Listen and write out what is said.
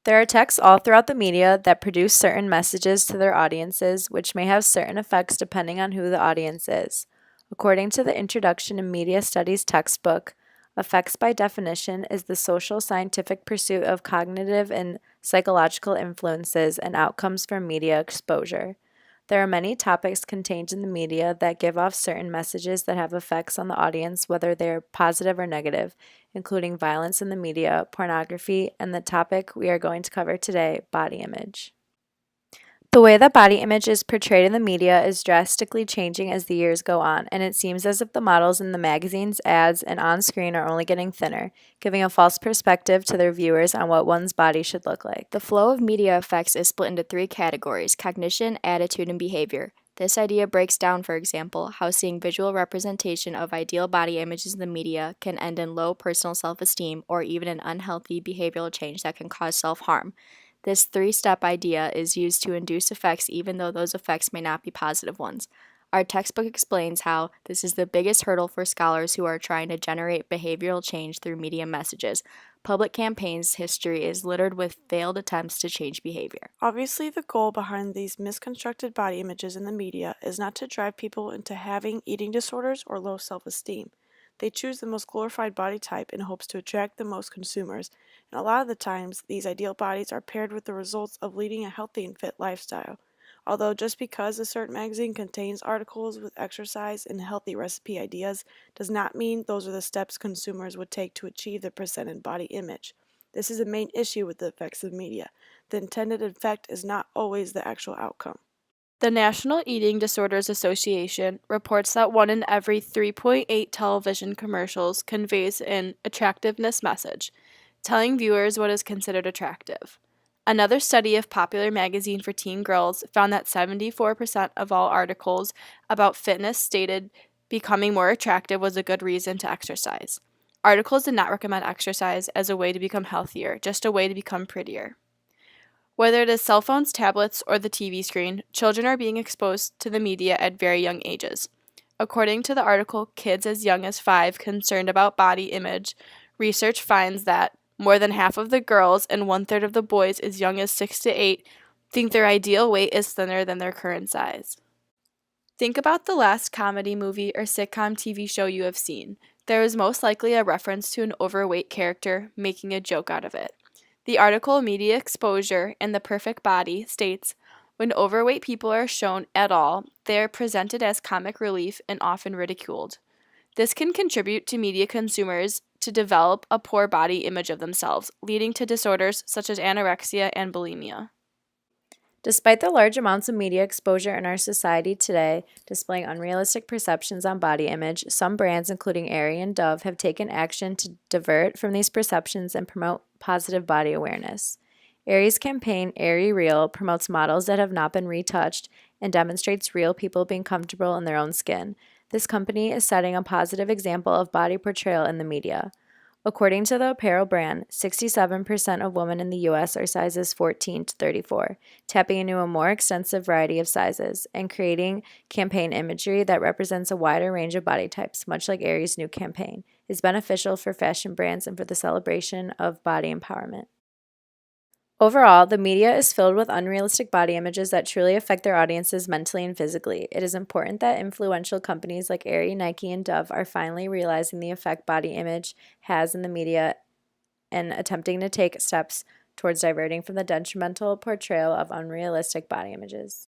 There are texts all throughout the media that produce certain messages to their audiences, which may have certain effects depending on who the audience is. According to the Introduction to Media Studies textbook, effects by definition is the social scientific pursuit of cognitive and psychological influences and outcomes from media exposure. There are many topics contained in the media that give off certain messages that have effects on the audience, whether they're positive or negative, including violence in the media, pornography, and the topic we are going to cover today, body image. The way that body image is portrayed in the media is drastically changing as the years go on, and it seems as if the models in the magazines, ads, and on screen are only getting thinner, giving a false perspective to their viewers on what one's body should look like. The flow of media effects is split into three categories: cognition, attitude, and behavior. This idea breaks down, for example, how seeing visual representation of ideal body images in the media can end in low personal self esteem or even an unhealthy behavioral change that can cause self harm. This three-step idea is used to induce effects even though those effects may not be positive ones. Our textbook explains how this is the biggest hurdle for scholars who are trying to generate behavioral change through media messages. Public campaigns history is littered with failed attempts to change behavior. Obviously, the goal behind these misconstructed body images in the media is not to drive people into having eating disorders or low self-esteem. They choose the most glorified body type in hopes to attract the most consumers, and a lot of the times, these ideal bodies are paired with the results of leading a healthy and fit lifestyle. Although just because a certain magazine contains articles with exercise and healthy recipe ideas does not mean those are the steps consumers would take to achieve the presented body image. This is a main issue with the effects of media. The intended effect is not always the actual outcome. The National Eating Disorders Association reports that 1 in every 3.8 television commercials conveys an attractiveness message, telling viewers what is considered attractive. Another study of Popular Magazine for Teen Girls found that 74% of all articles about fitness stated becoming more attractive was a good reason to exercise. Articles did not recommend exercise as a way to become healthier, just a way to become prettier. Whether it is cell phones, tablets, or the TV screen, children are being exposed to the media at very young ages. According to the article Kids as Young as 5 Concerned About Body Image, research finds that more than half of the girls and 1/3 of the boys as young as 6 to 8 think their ideal weight is thinner than their current size. Think about the last comedy movie or sitcom TV show you have seen. There is most likely a reference to an overweight character making a joke out of it. The article Media Exposure and the Perfect Body states, when overweight people are shown at all, they are presented as comic relief and often ridiculed. This can contribute to media consumers to develop a poor body image of themselves, leading to disorders such as anorexia and bulimia. Despite the large amounts of media exposure in our society today, displaying unrealistic perceptions on body image, some brands, including Aerie and Dove, have taken action to divert from these perceptions and promote positive body awareness. Aerie's campaign, Aerie Real, promotes models that have not been retouched and demonstrates real people being comfortable in their own skin. This company is setting a positive example of body portrayal in the media. According to the apparel brand, 67% of women in the U.S. are sizes 14 to 34, tapping into a more extensive variety of sizes and creating campaign imagery that represents a wider range of body types, much like Aerie's new campaign, is beneficial for fashion brands and for the celebration of body empowerment. Overall, the media is filled with unrealistic body images that truly affect their audiences mentally and physically. It is important that influential companies like Aerie, Nike, and Dove are finally realizing the effect body image has in the media and attempting to take steps towards diverting from the detrimental portrayal of unrealistic body images.